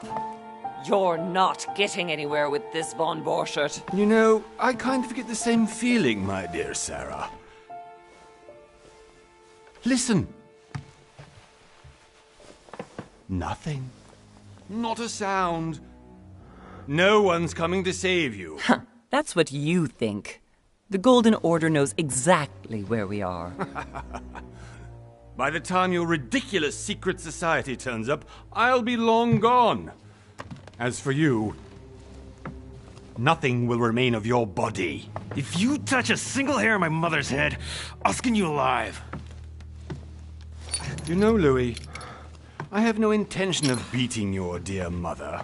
up! You're not getting anywhere with this, von Borchert. You know, I kind of get the same feeling, my dear Sarah. Listen. Nothing. Not a sound. No one's coming to save you. That's what you think. The Golden Order knows exactly where we are. By the time your ridiculous secret society turns up, I'll be long gone. As for you, nothing will remain of your body. If you touch a single hair on my mother's head, I'll skin you alive. You know, Louis, I have no intention of beating your dear mother.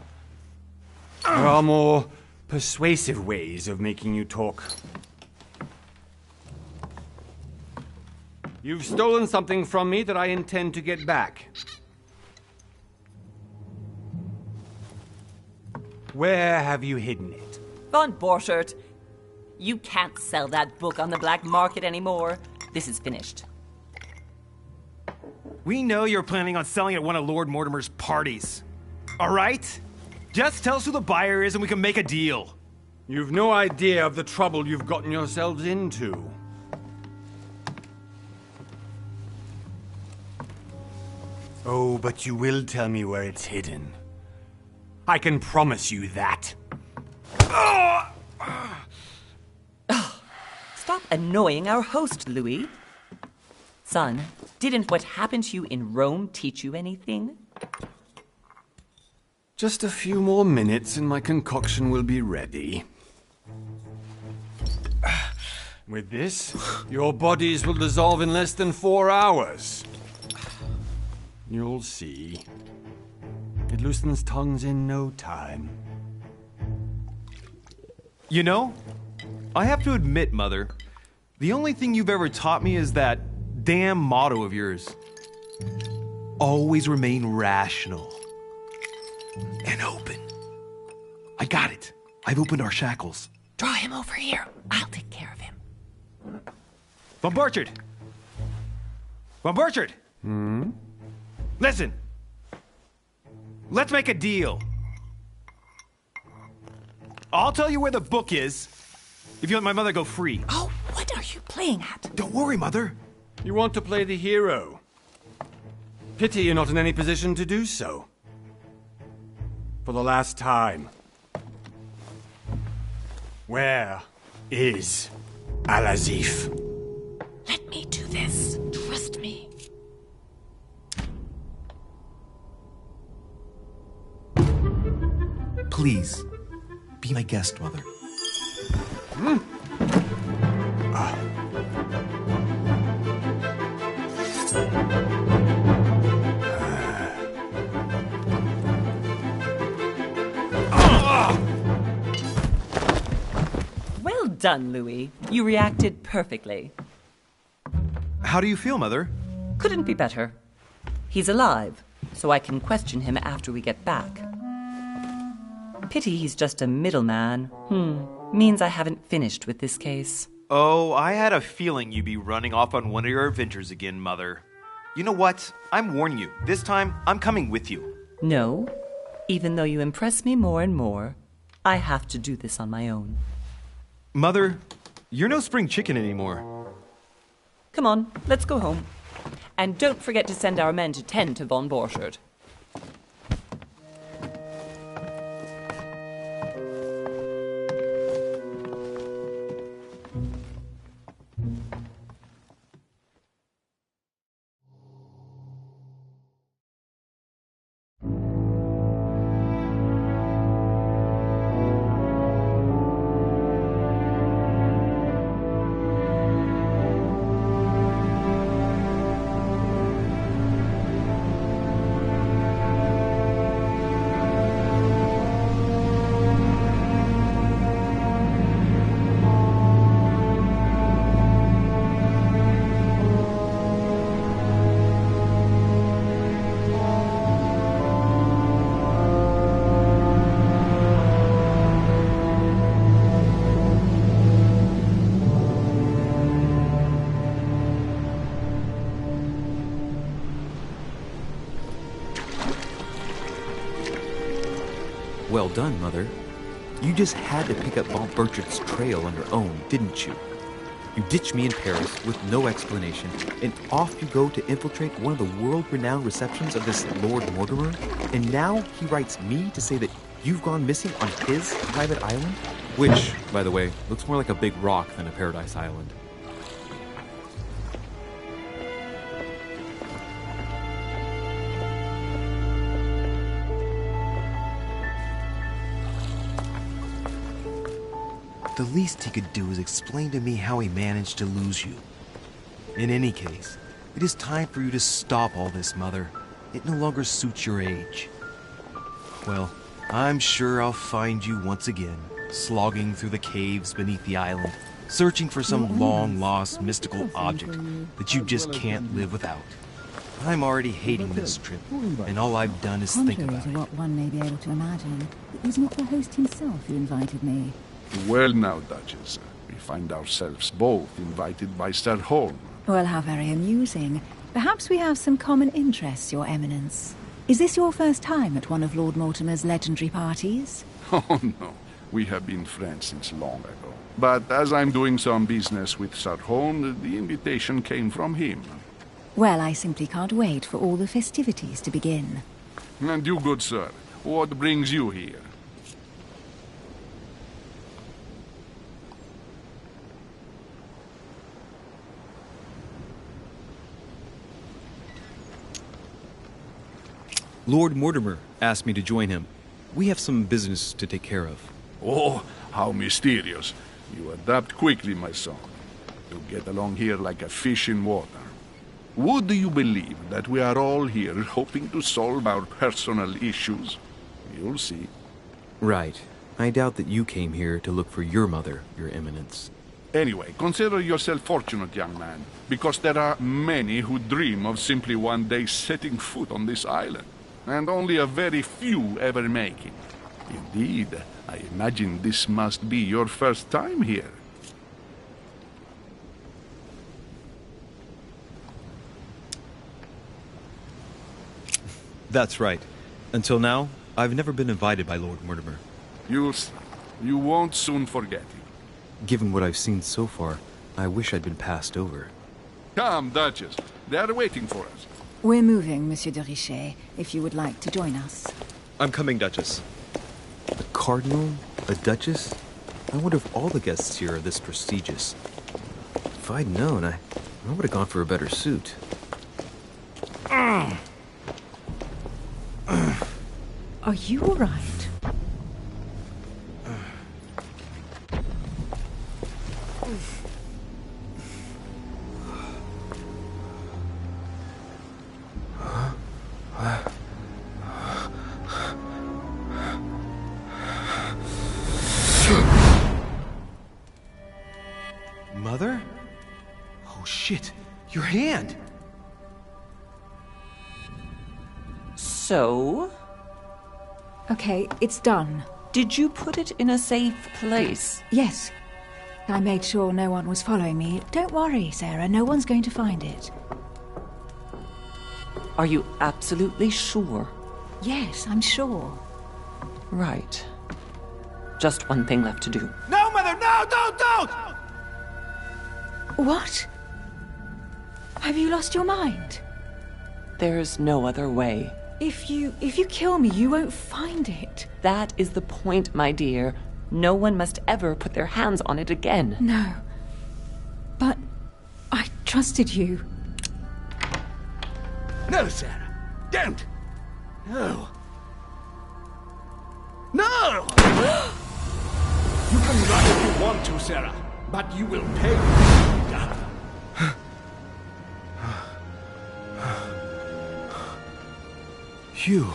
There are more persuasive ways of making you talk. You've stolen something from me that I intend to get back. Where have you hidden it? Von Borchert, you can't sell that book on the black market anymore. This is finished. We know you're planning on selling at one of Lord Mortimer's parties. All right? Just tell us who the buyer is and we can make a deal. You've no idea of the trouble you've gotten yourselves into. Oh, but you will tell me where it's hidden. I can promise you that. Stop annoying our host, Louis. Son, didn't what happened to you in Rome teach you anything? Just a few more minutes and my concoction will be ready. With this, your bodies will dissolve in less than 4 hours. You'll see. It loosens tongues in no time. You know, I have to admit, Mother, the only thing you've ever taught me is that damn motto of yours. Always remain rational. And open. I got it. I've opened our shackles. Draw him over here. I'll take care of him. Von Borchert! Von Borchert! Listen. Let's make a deal. I'll tell you where the book is if you let my mother go free. Oh, what are you playing at? Don't worry, Mother. You want to play the hero. Pity you're not in any position to do so. For the last time. Where is Al-Azif? Let me do this. Trust me. Please, be my guest, Mother. Well done, Louis. You reacted perfectly. How do you feel, Mother? Couldn't be better. He's alive, so I can question him after we get back. Pity he's just a middleman. Means I haven't finished with this case. Oh, I had a feeling you'd be running off on one of your adventures again, Mother. You know what? I'm warning you. This time, I'm coming with you. No. Even though you impress me more and more, I have to do this on my own. Mother, you're no spring chicken anymore. Come on, let's go home. And don't forget to send our men to tend to von Borchert. Well done, Mother. You just had to pick up Bob Burchard's trail on your own, didn't you? You ditched me in Paris with no explanation, and off you go to infiltrate one of the world-renowned receptions of this Lord Mortimer, and now he writes me to say that you've gone missing on his private island? Which, by the way, looks more like a big rock than a paradise island. The least he could do is explain to me how he managed to lose you. In any case, it is time for you to stop all this, Mother. It no longer suits your age. Well, I'm sure I'll find you once again, slogging through the caves beneath the island, searching for some long-lost mystical object that you just can't live without. I'm already hating this trip, and all I've done is think about Contrary it. to what one may be able to imagine, it was not the host himself who invited me. Well now, Duchess, we find ourselves both invited by Sir Holm. Well, how very amusing. Perhaps we have some common interests, Your Eminence. Is this your first time at one of Lord Mortimer's legendary parties? Oh no, we have been friends since long ago. But as I'm doing some business with Sir Holm, the invitation came from him. Well, I simply can't wait for all the festivities to begin. And you, good sir, what brings you here? Lord Mortimer asked me to join him. We have some business to take care of. Oh, how mysterious. You adapt quickly, my son. You get along here like a fish in water. Would you believe that we are all here hoping to solve our personal issues? You'll see. Right. I doubt that you came here to look for your mother, Your Eminence. Anyway, consider yourself fortunate, young man, because there are many who dream of simply one day setting foot on this island, and only a very few ever make it. Indeed, I imagine this must be your first time here. That's right. Until now, I've never been invited by Lord Mortimer. You'll see. You won't soon forget it. Given what I've seen so far, I wish I'd been passed over. Come, Duchess. They are waiting for us. We're moving, Monsieur de Richet, if you would like to join us. I'm coming, Duchess. A cardinal? A duchess? I wonder if all the guests here are this prestigious. If I'd known, I would have gone for a better suit. Are you all right? Mother? Oh shit, your hand! So, Okay, it's done. did you put it in a safe place? Yes. I made sure no one was following me. Don't worry, Sarah, no one's going to find it. Are you absolutely sure? Yes, I'm sure. Right. Just one thing left to do. No, Mother, no, don't! What? Have you lost your mind? There's no other way. If you kill me, you won't find it. That is the point, my dear. No one must ever put their hands on it again. No. But I trusted you. No, Sarah. Don't. No. No! You can run if you want to, Sarah, but you will pay. You.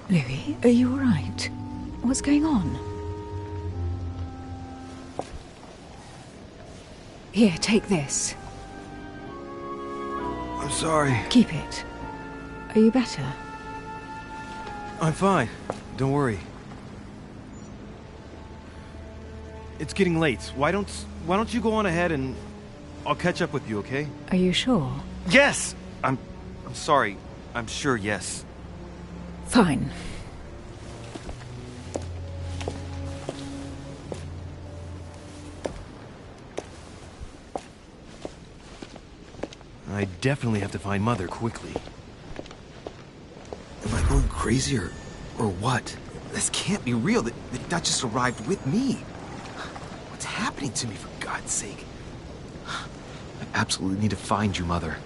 Louis, are you all right? What's going on? Here, take this. I'm sorry. Keep it. Are you better? I'm fine. Don't worry. It's getting late. Why don't you go on ahead and I'll catch up with you, okay? Are you sure? Yes! I'm sorry. I'm sure, yes. Fine. I definitely have to find Mother quickly. Am I going crazy or what? This can't be real. The Duchess arrived with me. What's happening to me, for God's sake? I absolutely need to find you, Mother.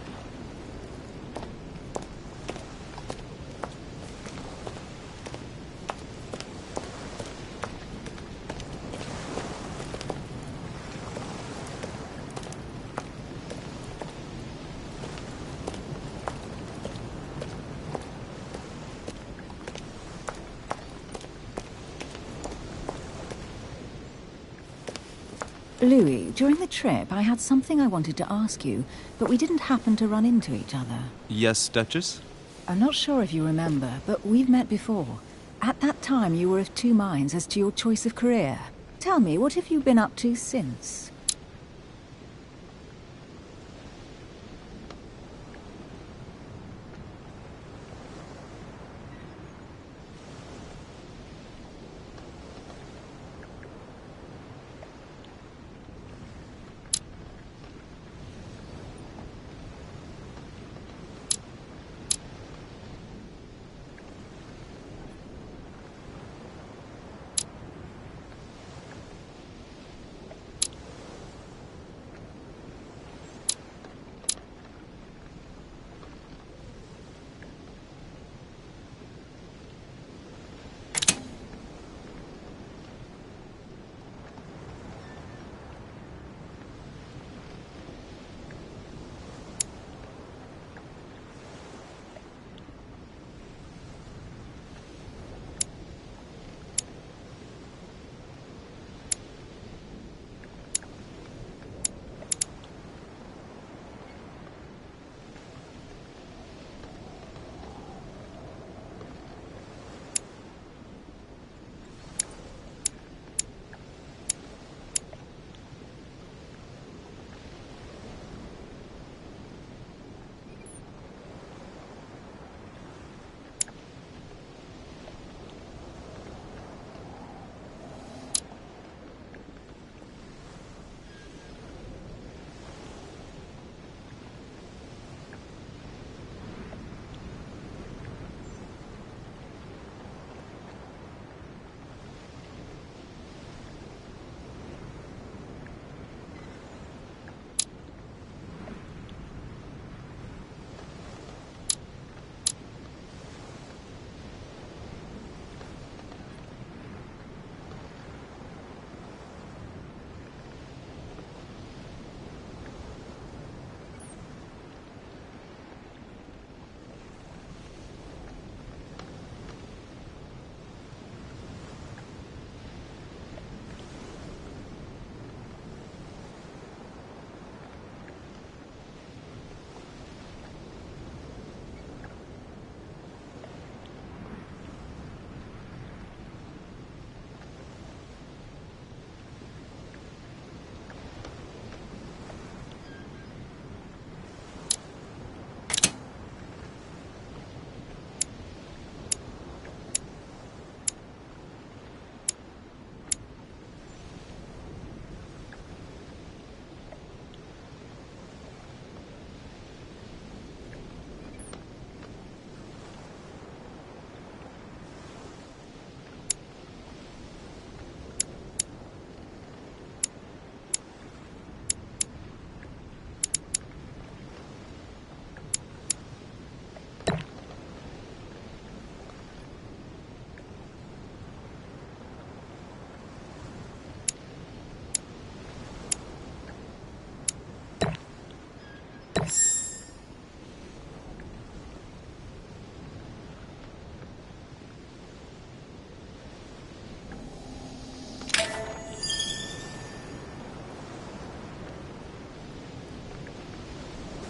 Louis, during the trip, I had something I wanted to ask you, but we didn't happen to run into each other. Yes, Duchess? I'm not sure if you remember, but we've met before. At that time, you were of two minds as to your choice of career. Tell me, what have you been up to since?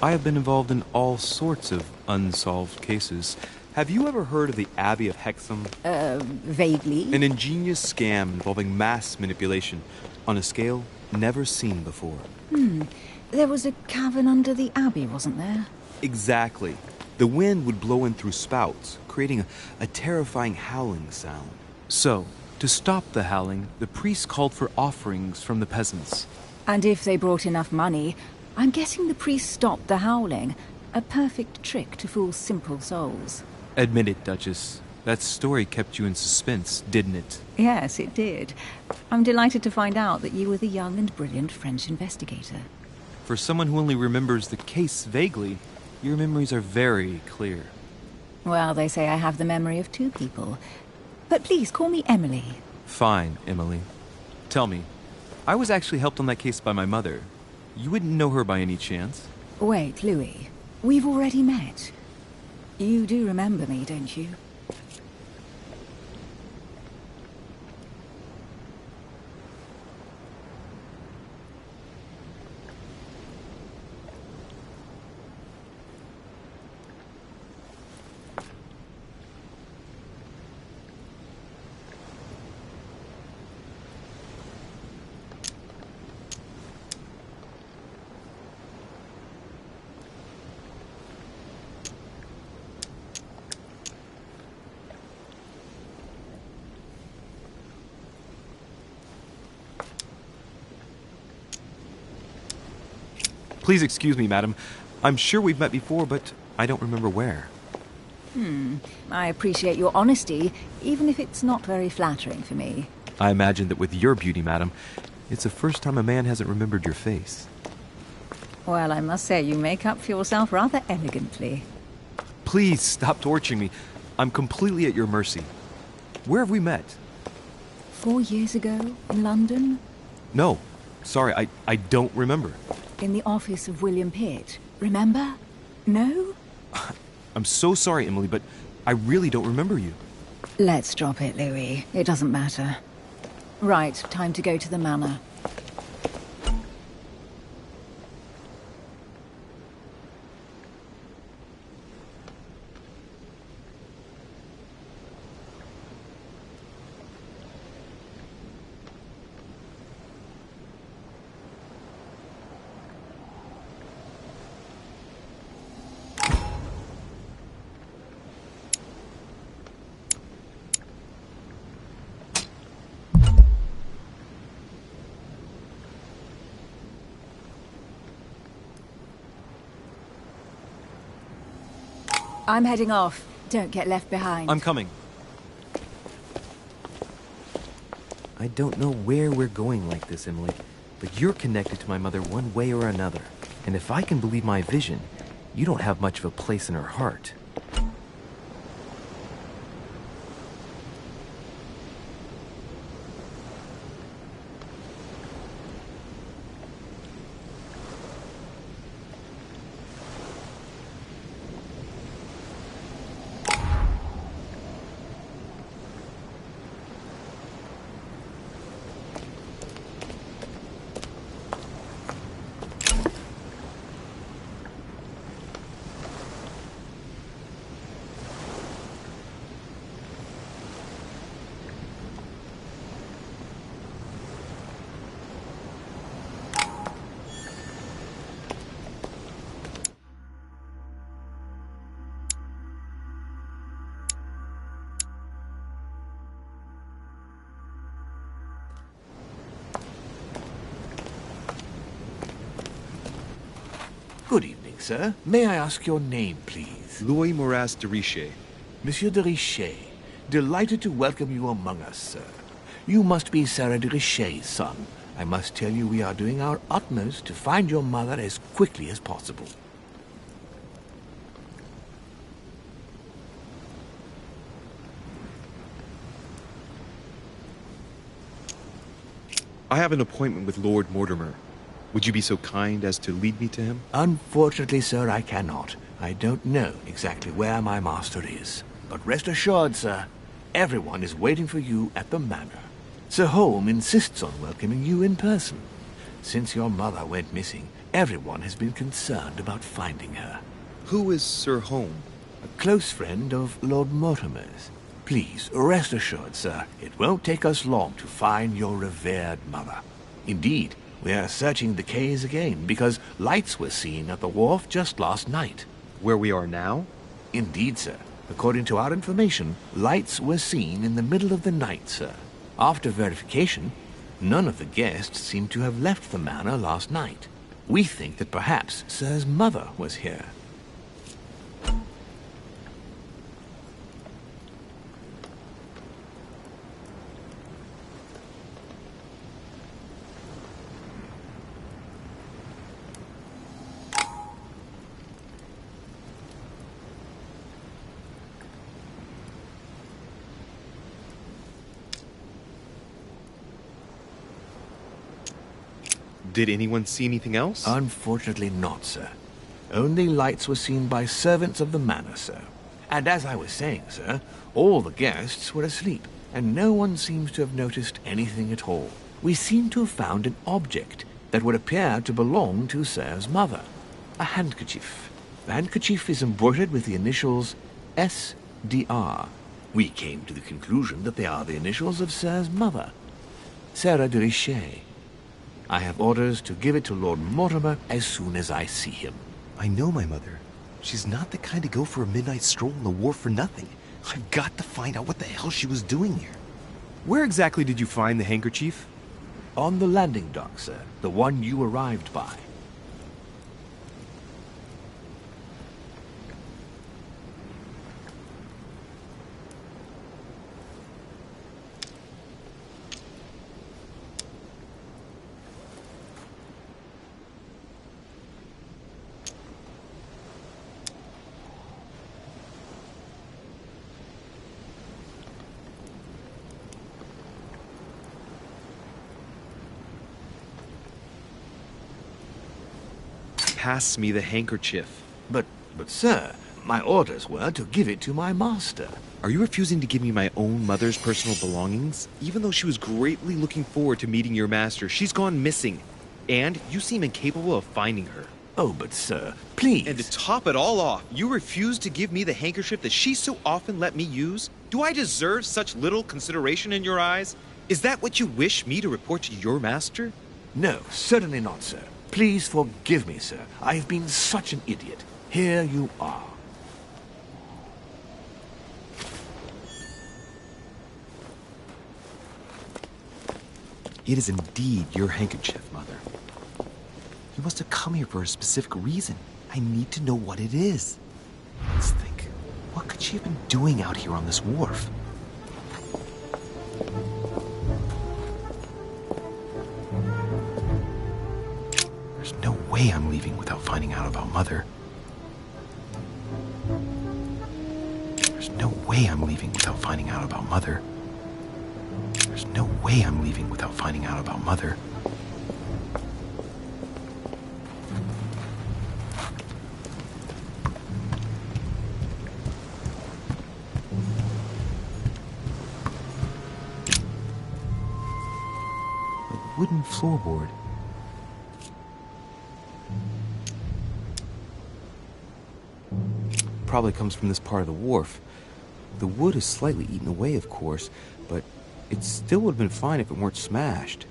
I have been involved in all sorts of unsolved cases. Have you ever heard of the Abbey of Hexham? Vaguely. An ingenious scam involving mass manipulation on a scale never seen before. There was a cavern under the abbey, wasn't there? Exactly. The wind would blow in through spouts, creating a terrifying howling sound. So, to stop the howling, the priests called for offerings from the peasants. And if they brought enough money, I'm guessing the priest stopped the howling. A perfect trick to fool simple souls. Admit it, Duchess. That story kept you in suspense, didn't it? Yes, it did. I'm delighted to find out that you were the young and brilliant French investigator. For someone who only remembers the case vaguely, your memories are very clear. Well, they say I have the memory of two people. But please, call me Emily. Fine, Emily. Tell me, I was actually helped on that case by my mother. You wouldn't know her by any chance? Wait, Louis. We've already met. You do remember me, don't you? Please excuse me, madam. I'm sure we've met before, but I don't remember where. I appreciate your honesty, even if it's not very flattering for me. I imagine that with your beauty, madam, it's the first time a man hasn't remembered your face. Well, I must say you make up for yourself rather elegantly. Please stop torturing me. I'm completely at your mercy. Where have we met? 4 years ago, in London? No. Sorry, I don't remember. In the office of William Pitt. Remember? No? I'm so sorry, Emily, but I really don't remember you. Let's drop it, Louis. It doesn't matter. Right, time to go to the manor. I'm heading off. Don't get left behind. I'm coming. I don't know where we're going like this, Emily, but you're connected to my mother one way or another. And if I can believe my vision, you don't have much of a place in her heart. Good evening, sir. May I ask your name, please? Louis Moras de Richer. Monsieur de Richer. Delighted to welcome you among us, sir. You must be Sarah de Richer's son. I must tell you we are doing our utmost to find your mother as quickly as possible. I have an appointment with Lord Mortimer. Would you be so kind as to lead me to him? Unfortunately, sir, I cannot. I don't know exactly where my master is. But rest assured, sir, everyone is waiting for you at the manor. Sir Holm insists on welcoming you in person. Since your mother went missing, everyone has been concerned about finding her. Who is Sir Holm? A close friend of Lord Mortimer's. Please, rest assured, sir, it won't take us long to find your revered mother. Indeed, we are searching the quays again because lights were seen at the wharf just last night. Where we are now? Indeed, sir. According to our information, lights were seen in the middle of the night, sir. After verification, none of the guests seem to have left the manor last night. We think that perhaps Sir's mother was here. Did anyone see anything else? Unfortunately not, sir. Only lights were seen by servants of the manor, sir. And as I was saying, sir, all the guests were asleep, and no one seems to have noticed anything at all. We seem to have found an object that would appear to belong to Sir's mother. A handkerchief. The handkerchief is embroidered with the initials S.D.R. We came to the conclusion that they are the initials of Sir's mother, Sarah de Richet. I have orders to give it to Lord Mortimer as soon as I see him. I know my mother. She's not the kind to go for a midnight stroll on the wharf for nothing. I've got to find out what the hell she was doing here. Where exactly did you find the handkerchief? On the landing dock, sir. The one you arrived by. Pass me the handkerchief. But sir, my orders were to give it to my master. Are you refusing to give me my own mother's personal belongings? Even though she was greatly looking forward to meeting your master, she's gone missing. And you seem incapable of finding her. Oh, but sir, please. And to top it all off, you refuse to give me the handkerchief that she so often let me use? Do I deserve such little consideration in your eyes? Is that what you wish me to report to your master? No, certainly not, sir. Please forgive me, sir. I have been such an idiot. Here you are. It is indeed your handkerchief, Mother. You must have come here for a specific reason. I need to know what it is. Let's think. What could she have been doing out here on this wharf? There's no way I'm leaving without finding out about Mother. There's no way I'm leaving without finding out about Mother. There's no way I'm leaving without finding out about Mother. A wooden floorboard. Probably comes from this part of the wharf. The wood is slightly eaten away, of course, but it still would have been fine if it weren't smashed.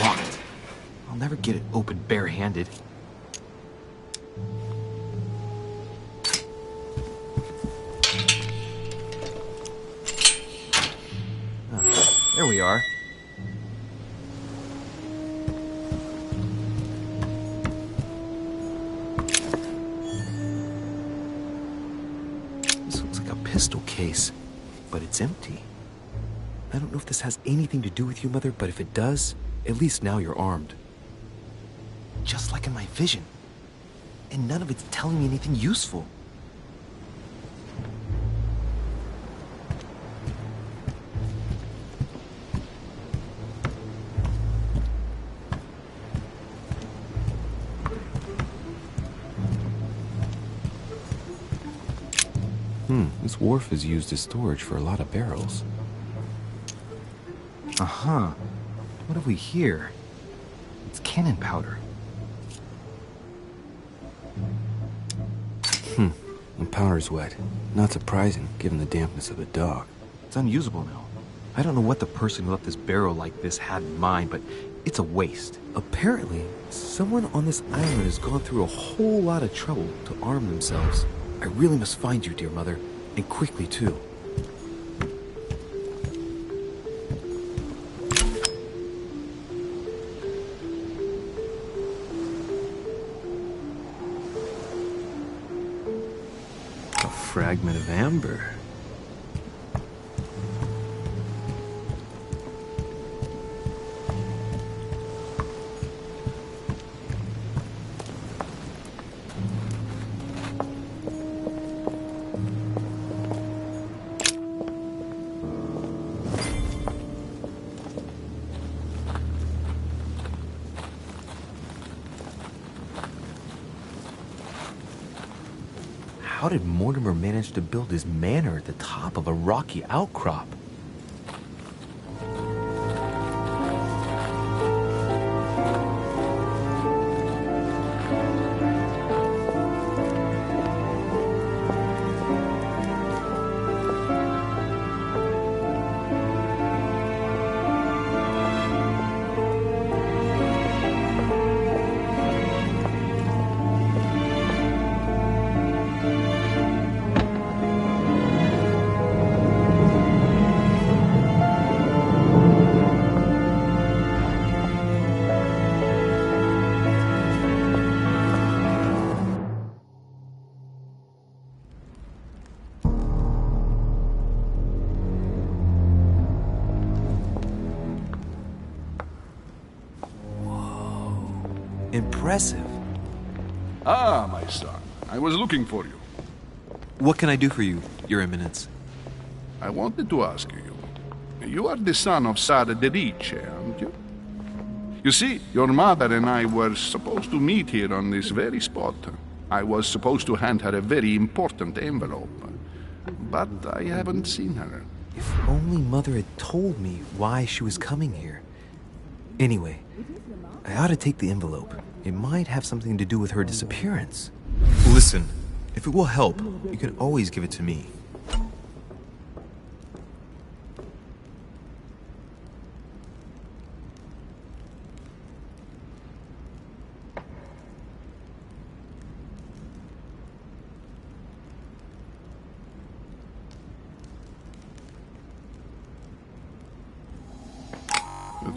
Locked. I'll never get it open barehanded. There we are. This looks like a pistol case, but it's empty. I don't know if this has anything to do with you, Mother, but if it does, at least now you're armed. Just like in my vision. And none of it's telling me anything useful. This wharf is used as storage for a lot of barrels. Uh-huh. What have we here? It's cannon powder. The powder's wet. Not surprising, given the dampness of the dock. It's unusable now. I don't know what the person who left this barrel like this had in mind, but it's a waste. Apparently, someone on this island has gone through a whole lot of trouble to arm themselves. I really must find you, dear mother, and quickly too. A fragment of amber. How did Mortimer manage to build his manor at the top of a rocky outcrop? Impressive. Ah, my son. I was looking for you. What can I do for you, Your Eminence? I wanted to ask you. You are the son of Sara de Riche, aren't you? You see, your mother and I were supposed to meet here on this very spot. I was supposed to hand her a very important envelope. But I haven't seen her. If only Mother had told me why she was coming here. Anyway, I ought to take the envelope. It might have something to do with her disappearance. Listen, if it will help, you can always give it to me.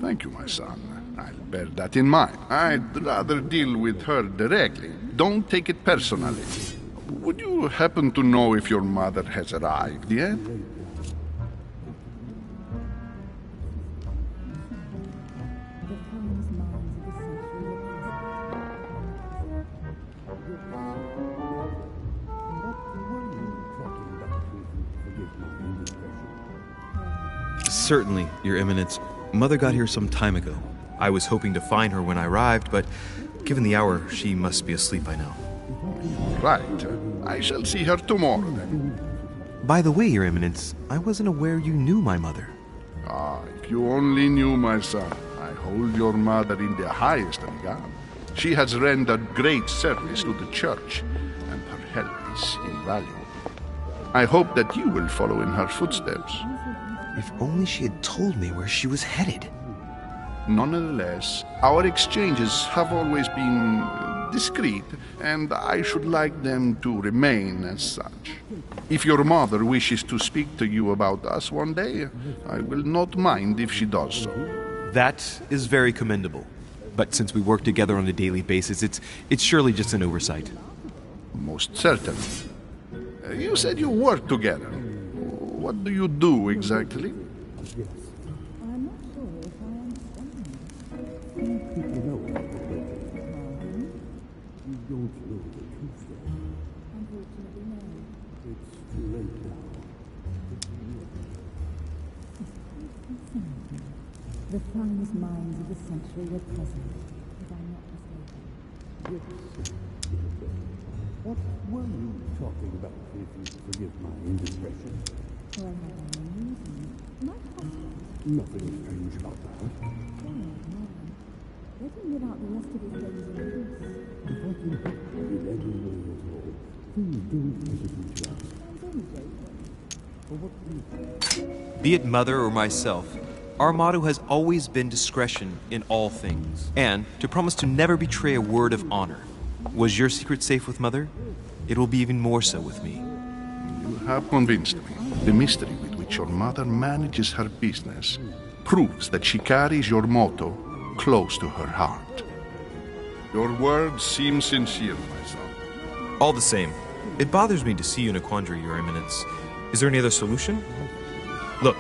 Thank you, my son. I'll bear that in mind. I'd rather deal with her directly. Don't take it personally. Would you happen to know if your mother has arrived yet? Certainly, Your Eminence. Mother got here some time ago. I was hoping to find her when I arrived, but given the hour, she must be asleep by now. Right. I shall see her tomorrow, then. By the way, Your Eminence, I wasn't aware you knew my mother. Ah, if you only knew, my son. I hold your mother in the highest regard. She has rendered great service to the church, and her help is invaluable. I hope that you will follow in her footsteps. If only she had told me where she was headed. Nonetheless, our exchanges have always been discreet, and I should like them to remain as such. If your mother wishes to speak to you about us one day, I will not mind if she does so. That is very commendable. But since we work together on a daily basis, it's surely just an oversight. Most certainly. You said you work together. What do you do exactly? I'm not sure if I understand. People know what you don't know the truth yet. Unfortunately, no. It's too late now. The finest minds of the century were present, if I'm not mistaken. What were you talking about, if you forgive my indiscretion? Well, I have no reason. My husband. Nothing strange about that. Oh, no. Let him live out the rest of his days in peace. If I can help you in any way at all, please don't hesitate to ask. I'm only joking. For what reason? Be it Mother or myself, our motto has always been discretion in all things, and to promise to never betray a word of honor. Was your secret safe with Mother? It will be even more so with me. You have convinced me. The mystery with which your mother manages her business proves that she carries your motto close to her heart. Your words seem sincere, my son. All the same, it bothers me to see you in a quandary, Your Eminence. Is there any other solution? Look,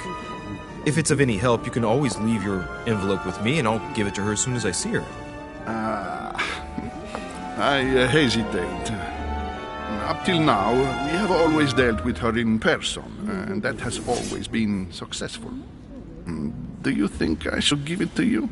if it's of any help, you can always leave your envelope with me and I'll give it to her as soon as I see her. I hesitate. Up till now, we have always dealt with her in person, and that has always been successful. Do you think I should give it to you?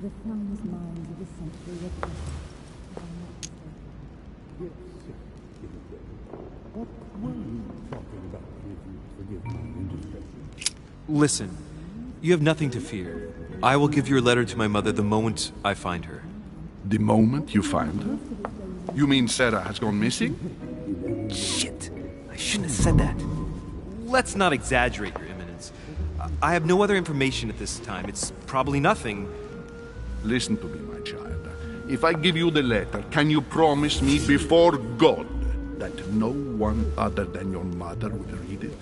The finest minds of the century were present. What were you talking about, if you forgive my indiscretion? Listen, you have nothing to fear. I will give your letter to my mother the moment I find her. The moment you find her? You mean Sarah has gone missing? Shit, I shouldn't have said that. Let's not exaggerate, Your Eminence. I have no other information at this time. It's probably nothing. Listen to me, my child. If I give you the letter, can you promise me before God that no one other than your mother will read it?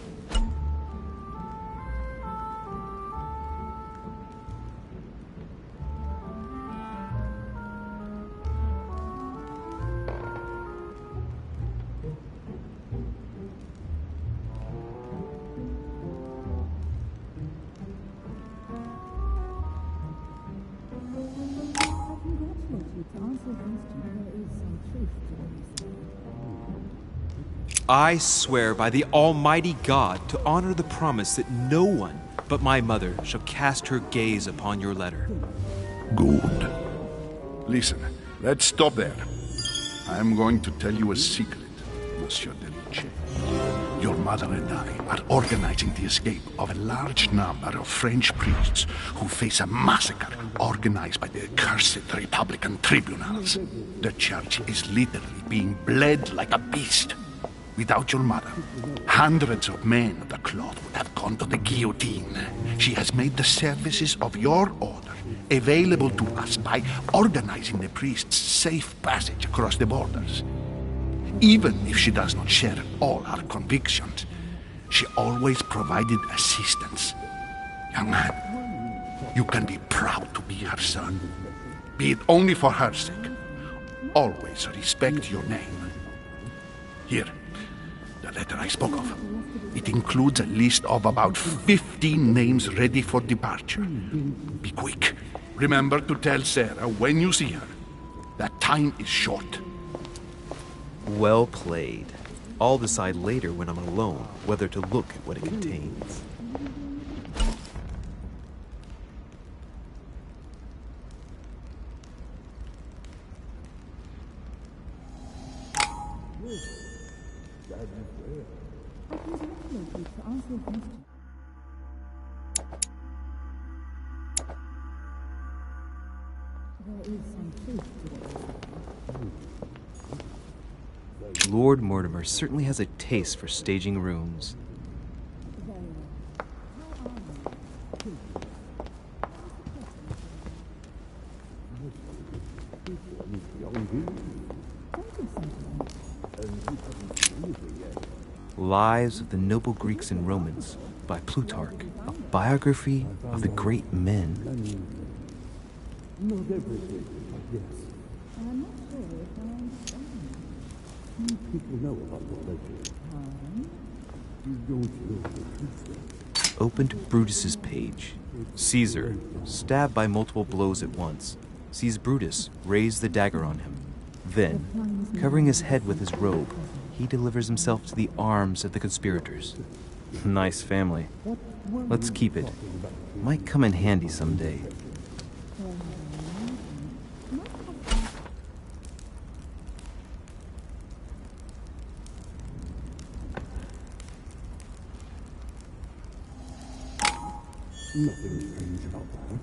I swear by the Almighty God to honor the promise that no one but my mother shall cast her gaze upon your letter. Good. Listen, let's stop there. I am going to tell you a secret, Monsieur Delice. Your mother and I are organizing the escape of a large number of French priests who face a massacre organized by the accursed Republican tribunals. The church is literally being bled like a beast. Without your mother, hundreds of men of the cloth would have gone to the guillotine. She has made the services of your order available to us by organizing the priests' safe passage across the borders. Even if she does not share all our convictions, she always provided assistance. Young man, you can be proud to be her son. Be it only for her sake. Always respect your name. Here, the letter I spoke of. It includes a list of about 15 names ready for departure. Be quick. Remember to tell Sarah when you see her that time is short. Well played. I'll decide later when I'm alone whether to look at what it contains. Lord Mortimer certainly has a taste for staging rooms. Lives of the Noble Greeks and Romans by Plutarch, a biography of the great men. Not everything, I guess. I'm not sure if I understand. Few people know about the legend. You don't know the truth. Open to Brutus's page. Caesar, stabbed by multiple blows at once, sees Brutus raise the dagger on him. Then, covering his head with his robe, he delivers himself to the arms of the conspirators. Nice family. Let's keep it. Might come in handy someday. Nothing strange about that.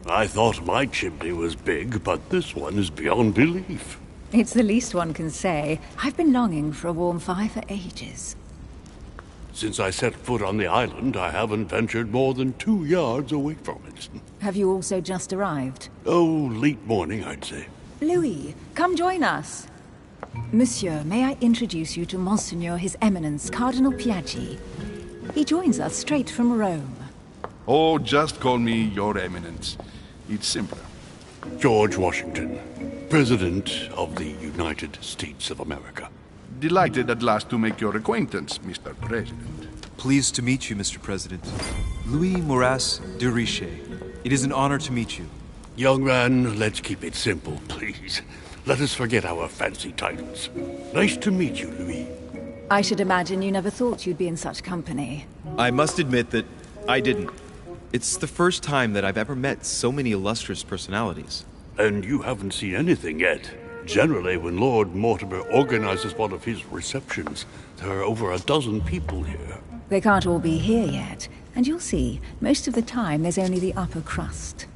I thought my chimney was big, but this one is beyond belief. It's the least one can say. I've been longing for a warm fire for ages. Since I set foot on the island, I haven't ventured more than 2 yards away from it. Have you also just arrived? Oh, late morning, I'd say. Louis, come join us. Monsieur, may I introduce you to Monseigneur His Eminence, Cardinal Piaggi. He joins us straight from Rome. Oh, just call me Your Eminence. It's simpler. George Washington, President of the United States of America. Delighted at last to make your acquaintance, Mr. President. Pleased to meet you, Mr. President. Louis Moras de Richet. It is an honor to meet you. Young man, let's keep it simple, please. Let us forget our fancy titles. Nice to meet you, Louis. I should imagine you never thought you'd be in such company. I must admit that I didn't. It's the first time that I've ever met so many illustrious personalities. And you haven't seen anything yet. Generally, when Lord Mortimer organizes one of his receptions, there are over a dozen people here. They can't all be here yet, and you'll see, most of the time there's only the upper crust.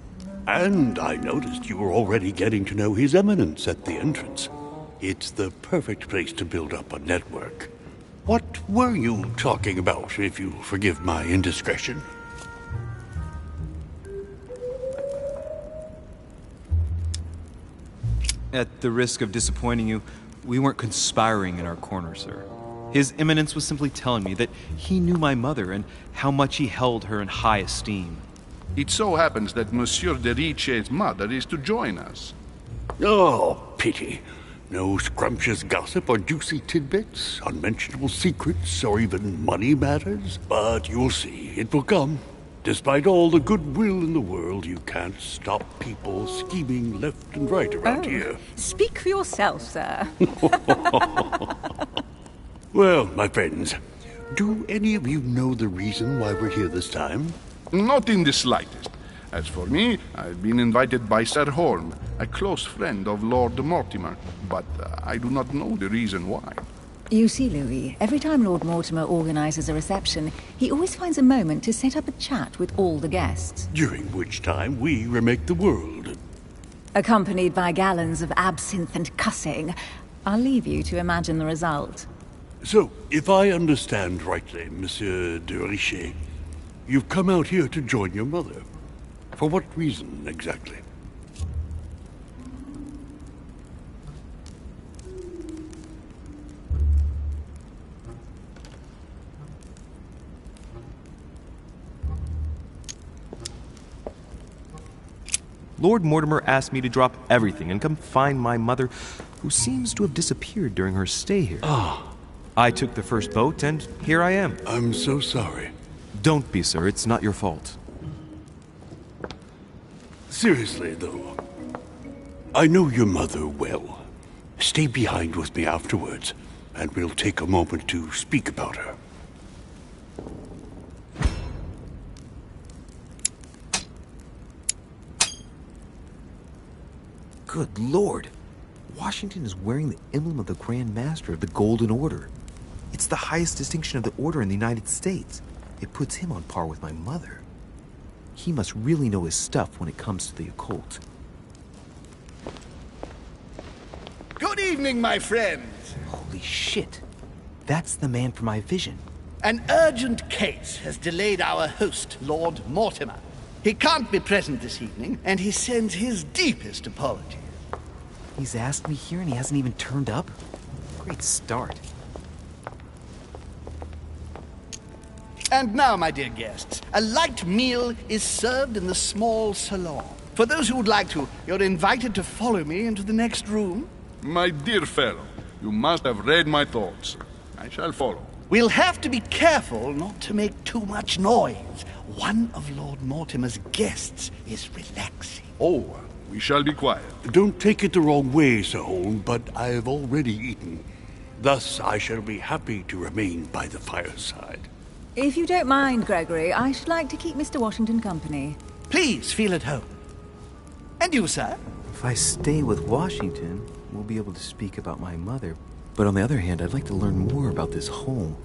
And I noticed you were already getting to know His Eminence at the entrance. It's the perfect place to build up a network. What were you talking about, if you forgive my indiscretion? At the risk of disappointing you, we weren't conspiring in our corner, sir. His Eminence was simply telling me that he knew my mother and how much he held her in high esteem. It so happens that Monsieur de Richet's mother is to join us. Oh, pity. No scrumptious gossip or juicy tidbits, unmentionable secrets, or even money matters. But you'll see, it will come. Despite all the goodwill in the world, you can't stop people scheming left and right around here. Speak for yourself, sir. Well, my friends, do any of you know the reason why we're here this time? Not in the slightest. As for me, I've been invited by Sir Holm, a close friend of Lord Mortimer, but I do not know the reason why. You see, Louis, every time Lord Mortimer organizes a reception, he always finds a moment to set up a chat with all the guests. During which time we remake the world. Accompanied by gallons of absinthe and cussing. I'll leave you to imagine the result. So, if I understand rightly, Monsieur de Richet, you've come out here to join your mother. For what reason, exactly? Lord Mortimer asked me to drop everything and come find my mother, who seems to have disappeared during her stay here. I took the first boat, and here I am. I'm so sorry. Don't be, sir. It's not your fault. Seriously, though, I know your mother well. Stay behind with me afterwards, and we'll take a moment to speak about her. Good Lord! Washington is wearing the emblem of the Grand Master of the Golden Order. It's the highest distinction of the Order in the United States. It puts him on par with my mother. He must really know his stuff when it comes to the occult. Good evening, my friends. Holy shit. That's the man from my vision. An urgent case has delayed our host, Lord Mortimer. He can't be present this evening, and he sends his deepest apologies. He's asked me here and he hasn't even turned up? Great start. And now, my dear guests, a light meal is served in the small salon. For those who would like to, you're invited to follow me into the next room. My dear fellow, you must have read my thoughts. I shall follow. We'll have to be careful not to make too much noise. One of Lord Mortimer's guests is relaxing. Oh, we shall be quiet. Don't take it the wrong way, Sir Holm, but I have already eaten. Thus, I shall be happy to remain by the fireside. If you don't mind, Gregory, I should like to keep Mr. Washington company. Please feel at home. And you, sir? If I stay with Washington, we'll be able to speak about my mother. But on the other hand, I'd like to learn more about this home.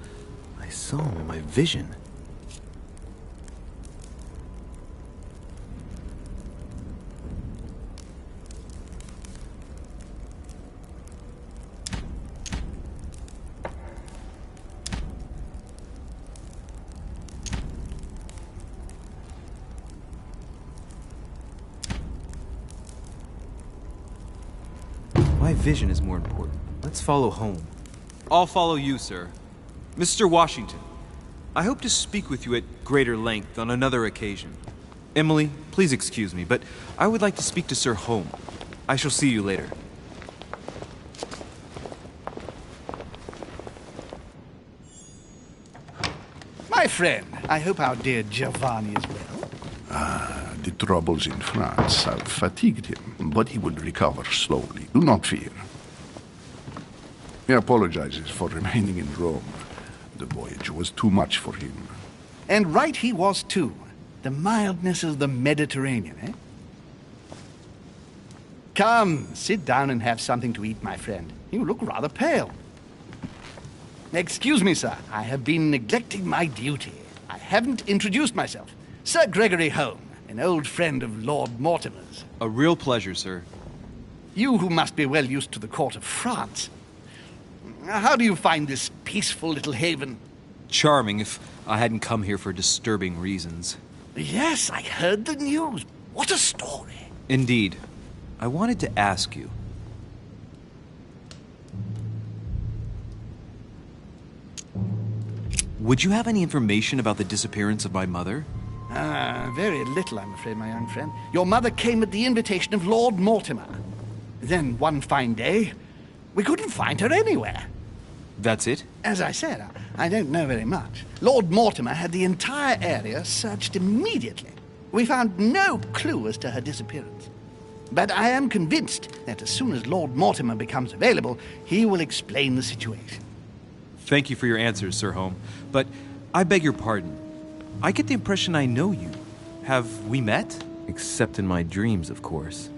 I saw him in my vision. My vision is more important. Let's follow home. I'll follow you, sir. Mr. Washington, I hope to speak with you at greater length on another occasion. Emily, please excuse me, but I would like to speak to Sir Home. I shall see you later. My friend, I hope our dear Giovanni is well. The troubles in France have fatigued him, but he will recover slowly. Do not fear. He apologizes for remaining in Rome. The voyage was too much for him. And right he was too. The mildness of the Mediterranean, eh? Come, sit down and have something to eat, my friend. You look rather pale. Excuse me, sir. I have been neglecting my duty. I haven't introduced myself. Sir Gregory Home, an old friend of Lord Mortimer's. A real pleasure, sir. You who must be well used to the court of France. How do you find this peaceful little haven? Charming, if I hadn't come here for disturbing reasons. Yes, I heard the news. What a story. Indeed. I wanted to ask you. Would you have any information about the disappearance of my mother? Very little, I'm afraid, my young friend. Your mother came at the invitation of Lord Mortimer. Then, one fine day, we couldn't find her anywhere. That's it? As I said, I don't know very much. Lord Mortimer had the entire area searched immediately. We found no clue as to her disappearance. But I am convinced that as soon as Lord Mortimer becomes available, he will explain the situation. Thank you for your answers, Sir Home. But I beg your pardon. I get the impression I know you. Have we met? Except in my dreams, of course.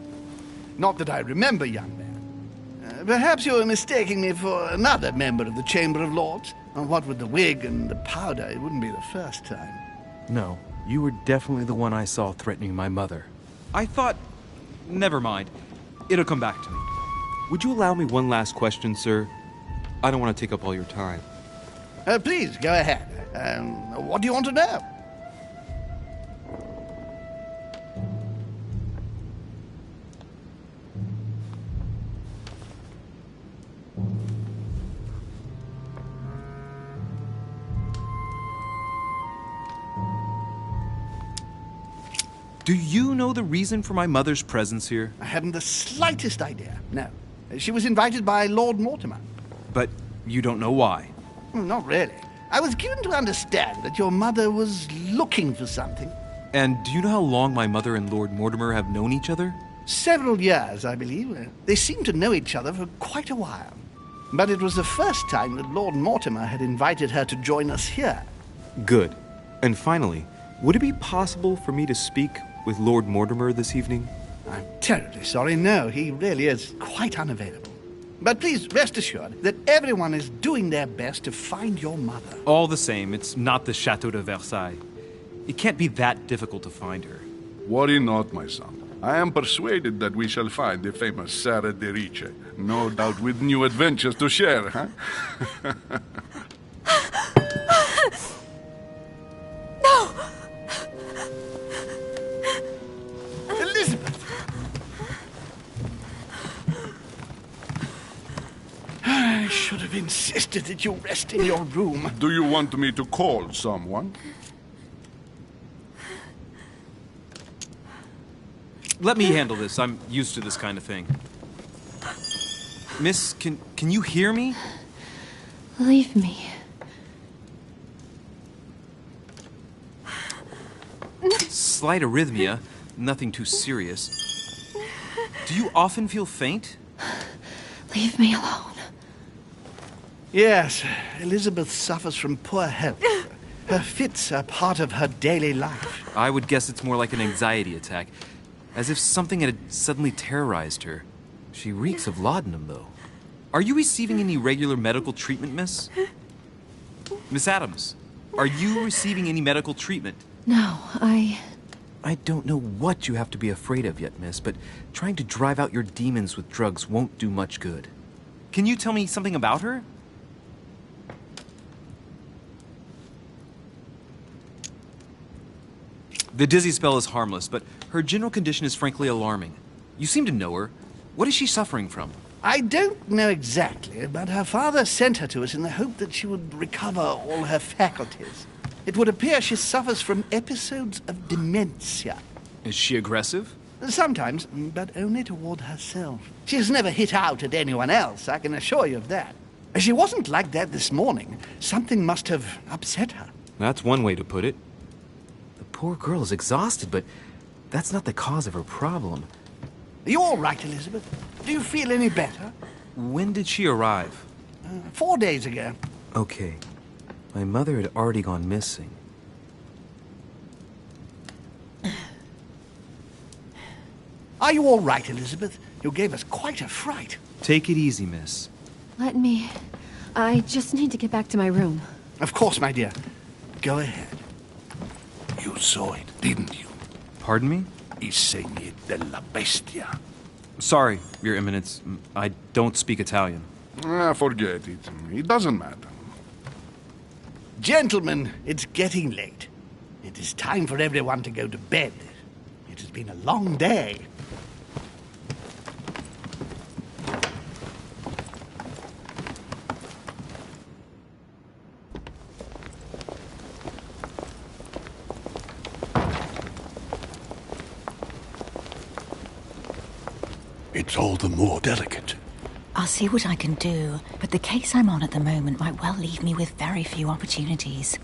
Not that I remember, young man. Perhaps you are mistaking me for another member of the Chamber of Lords. What with the wig and the powder, it wouldn't be the first time. No, you were definitely the one I saw threatening my mother. I thought... Never mind. It'll come back to me. Would you allow me one last question, sir? I don't want to take up all your time. Please, go ahead. What do you want to know? Do you know the reason for my mother's presence here? I haven't the slightest idea, no. She was invited by Lord Mortimer. But you don't know why? Not really. I was given to understand that your mother was looking for something. And do you know how long my mother and Lord Mortimer have known each other? Several years, I believe. They seemed to know each other for quite a while. But it was the first time that Lord Mortimer had invited her to join us here. Good. And finally, would it be possible for me to speak with Lord Mortimer this evening? I'm terribly sorry, no. He really is quite unavailable. But please rest assured that everyone is doing their best to find your mother. All the same, it's not the Chateau de Versailles. It can't be that difficult to find her. Worry not, my son. I am persuaded that we shall find the famous Sarah de Riche. No doubt with new adventures to share, huh? No! Elizabeth! I should have insisted that you rest in your room. Do you want me to call someone? Let me handle this. I'm used to this kind of thing. Miss, can you hear me? Leave me. Slight arrhythmia, nothing too serious. Do you often feel faint? Leave me alone. Yes, Elizabeth suffers from poor health. Her fits are part of her daily life. I would guess it's more like an anxiety attack, as if something had suddenly terrorized her. She reeks of laudanum, though. Are you receiving any regular medical treatment, miss? Miss Adams, are you receiving any medical treatment? No, I don't know what you have to be afraid of yet, miss, but trying to drive out your demons with drugs won't do much good. Can you tell me something about her? The dizzy spell is harmless, but her general condition is frankly alarming. You seem to know her. What is she suffering from? I don't know exactly, but her father sent her to us in the hope that she would recover all her faculties. It would appear she suffers from episodes of dementia. Is she aggressive? Sometimes, but only toward herself. She has never hit out at anyone else, I can assure you of that. She wasn't like that this morning. Something must have upset her. That's one way to put it. The poor girl is exhausted, but that's not the cause of her problem. Are you all right, Elizabeth? Do you feel any better? When did she arrive? 4 days ago. Okay. My mother had already gone missing. Are you all right, Elizabeth? You gave us quite a fright. Take it easy, miss. Let me. I just need to get back to my room. Of course, my dear. Go ahead. You saw it, didn't you? Pardon me? Insegni della bestia. Sorry, Your Eminence. I don't speak Italian. Forget it. It doesn't matter. Gentlemen, it's getting late. It is time for everyone to go to bed. It has been a long day. It's all the more delicate. I'll see what I can do, but the case I'm on at the moment might well leave me with very few opportunities.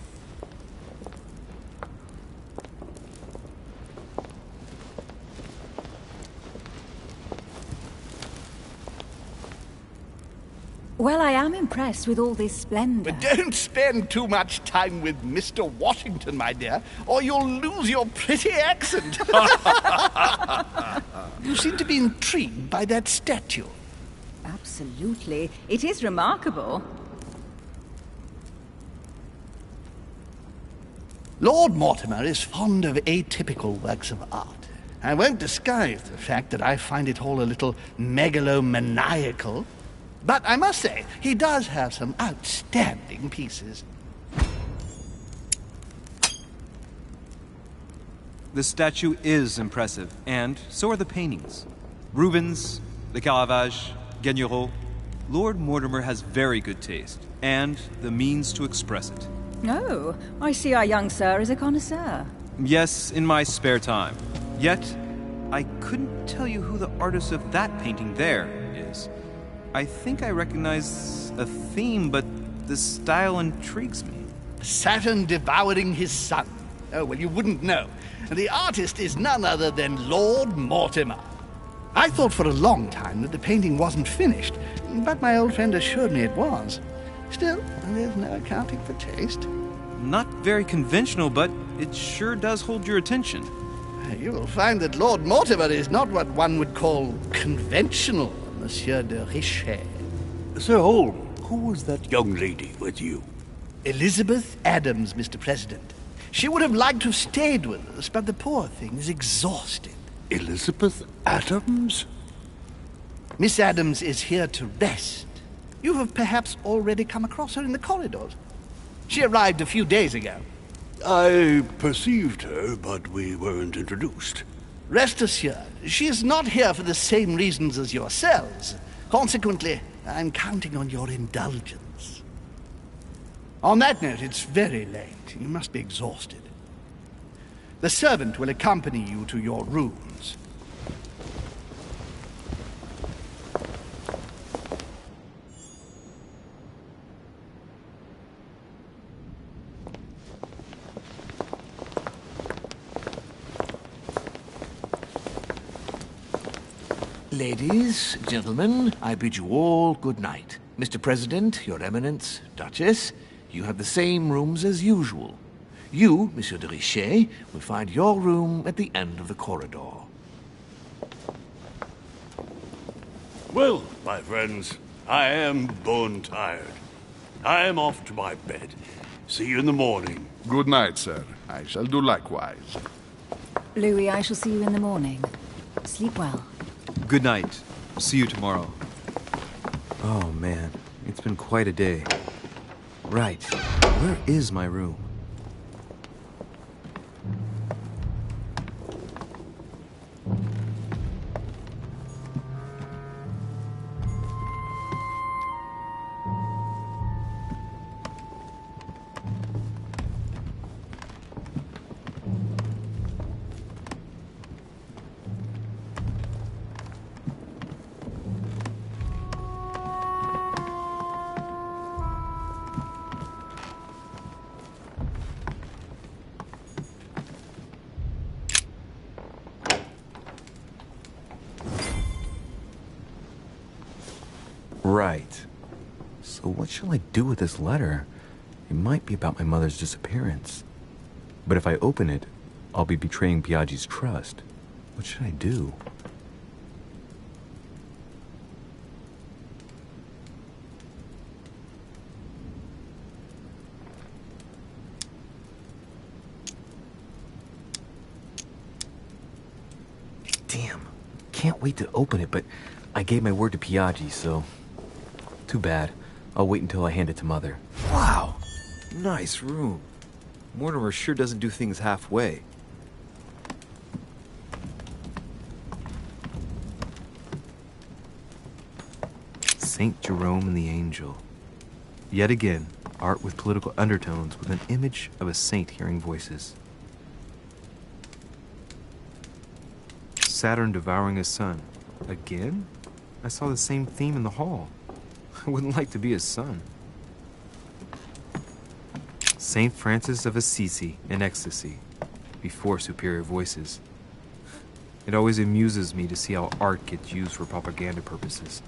Well, I am impressed with all this splendor. But don't spend too much time with Mr. Washington, my dear, or you'll lose your pretty accent. You seem to be intrigued by that statue. Absolutely. It is remarkable. Lord Mortimer is fond of atypical works of art. I won't disguise the fact that I find it all a little megalomaniacal. But I must say, he does have some outstanding pieces. The statue is impressive, and so are the paintings. Rubens, the Caravage, Guignero. Lord Mortimer has very good taste, and the means to express it. Oh, I see our young sir is a connoisseur. Yes, in my spare time. Yet, I couldn't tell you who the artist of that painting there is. I think I recognize a theme, but the style intrigues me. Saturn devouring his son. Oh, well, you wouldn't know. The artist is none other than Lord Mortimer. I thought for a long time that the painting wasn't finished, but my old friend assured me it was. Still, there's no accounting for taste. Not very conventional, but it sure does hold your attention. You will find that Lord Mortimer is not what one would call conventional, Monsieur de Richet. Sir Holm, who was that young lady with you? Elizabeth Adams, Mr. President. She would have liked to have stayed with us, but the poor thing is exhausted. Elizabeth Adams? Miss Adams is here to rest. You have perhaps already come across her in the corridors. She arrived a few days ago. I perceived her, but we weren't introduced. Rest assured, she is not here for the same reasons as yourselves. Consequently, I'm counting on your indulgence. On that note, it's very late. You must be exhausted. The servant will accompany you to your rooms. Ladies, gentlemen, I bid you all good night. Mr. President, Your Eminence, Duchess, you have the same rooms as usual. You, Monsieur de Richet, will find your room at the end of the corridor. Well, my friends, I am bone-tired. I am off to my bed. See you in the morning. Good night, sir. I shall do likewise. Louis, I shall see you in the morning. Sleep well. Good night. See you tomorrow. Oh, man. It's been quite a day. Right. Where is my room? Right. So what shall I do with this letter? It might be about my mother's disappearance. But if I open it, I'll be betraying Piaggi's trust. What should I do? Damn. Can't wait to open it, but I gave my word to Piaggi, so... Too bad. I'll wait until I hand it to Mother. Wow. Nice room. Mortimer sure doesn't do things halfway. Saint Jerome and the Angel. Yet again, art with political undertones with an image of a saint hearing voices. Saturn devouring his son. Again? I saw the same theme in the hall. I wouldn't like to be his son. Saint Francis of Assisi in ecstasy, before superior voices. It always amuses me to see how art gets used for propaganda purposes.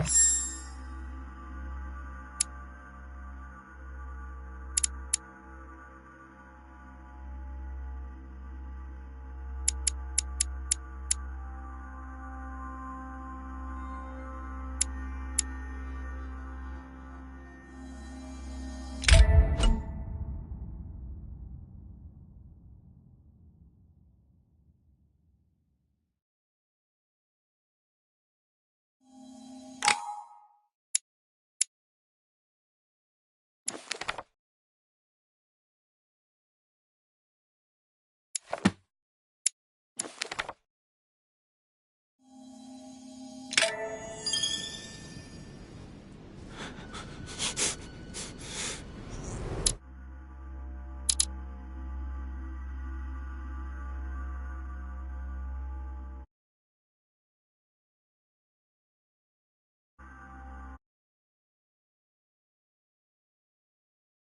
more.